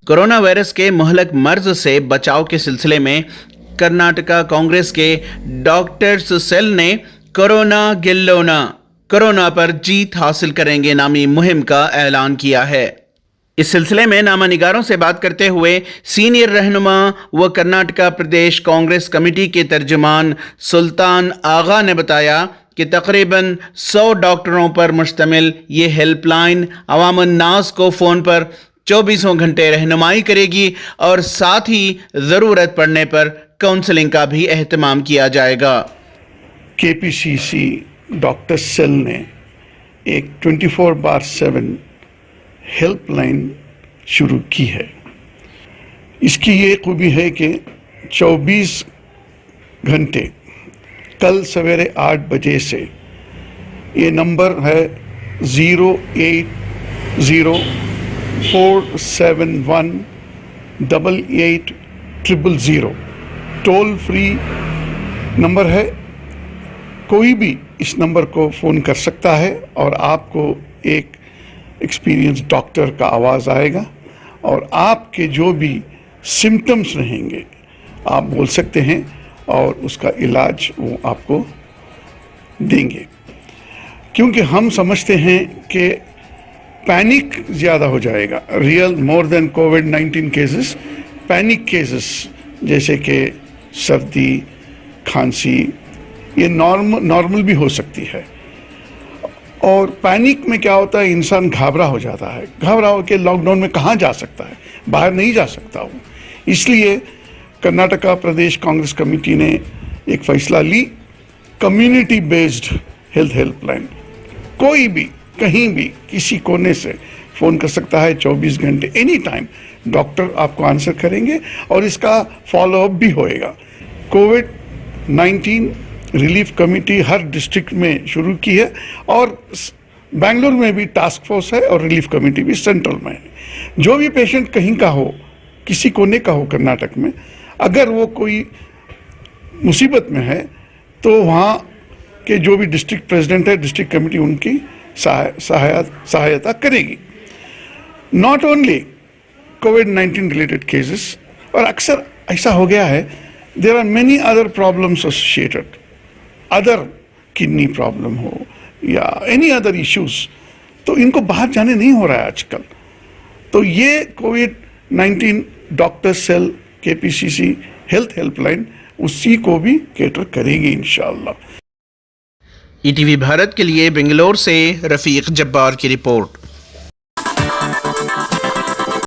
Corona virus के मुहलक मर्ज से बचाव के सिलसिले में कर्नाटका कांग्रेस के डॉक्टर्स सेल ने कोरोना गिल्लोना, कोरोना पर जीत हासिल करेंगे नामी मुहिम का ऐलान किया है। इस सिलसिले में नामानिगारों से बात करते हुए सीनियर रहनुमा व कर्नाटका प्रदेश कांग्रेस कमेटी के तर्जुमान सुल्तान आगा ने बताया कि तकरीबन 100 डॉक्टरों पर मुश्तमिल ये हेल्पलाइन अवामुन नास को फ़ोन पर 24 घंटे रहनुमाई करेगी और साथ ही ज़रूरत पड़ने पर काउंसलिंग का भी एहतमाम किया जाएगा। केपीसीसी डॉक्टर सेल ने एक 24/7 हेल्पलाइन शुरू की है। इसकी ये खूबी है कि 24 घंटे कल सवेरे 8 बजे से ये नंबर है 08047188000 टोल फ्री नंबर है। कोई भी इस नंबर को फ़ोन कर सकता है और आपको एक एक्सपीरियंस डॉक्टर का आवाज़ आएगा और आपके जो भी सिम्टम्स रहेंगे आप बोल सकते हैं और उसका इलाज वो आपको देंगे। क्योंकि हम समझते हैं कि पैनिक ज़्यादा हो जाएगा, रियल मोर देन कोविड-19 केसेस, पैनिक केसेस जैसे कि सर्दी, खांसी, ये नॉर्मल भी हो सकती है। और पैनिक में क्या होता है, इंसान घबरा हो जाता है, घबरा हो के लॉकडाउन में कहाँ जा सकता है, बाहर नहीं जा सकता हूँ। इसलिए कर्नाटका प्रदेश कांग्रेस कमेटी ने एक फैसला ली, कम्युनिटी बेस्ड हेल्थ हेल्पलाइन। कोई भी कहीं भी किसी कोने से फ़ोन कर सकता है 24 घंटे, एनी टाइम डॉक्टर आपको आंसर करेंगे और इसका फॉलोअप भी होएगा। कोविड-19 रिलीफ कमेटी हर डिस्ट्रिक्ट में शुरू की है और बेंगलुरु में भी टास्क फोर्स है और रिलीफ कमेटी भी सेंट्रल में है। जो भी पेशेंट कहीं का हो, किसी कोने का हो कर्नाटक में, अगर वो कोई मुसीबत में है तो वहाँ के जो भी डिस्ट्रिक्ट प्रेसिडेंट है, डिस्ट्रिक्ट कमेटी उनकी सहायता करेगी। नॉट ओनली कोविड-19 रिलेटेड केसेस, और अक्सर ऐसा हो गया है, there are many other problems associated, other kidney problem हो या एनी अदर इश्यूज, तो इनको बाहर जाने नहीं हो रहा है आजकल। तो ये कोविड-19 doctor cell KPCC health helpline उसी को भी कैटर करेगी इंशाअल्लाह। ईटीवी भारत के लिए बेंगलोर से रफीक जब्बार की रिपोर्ट।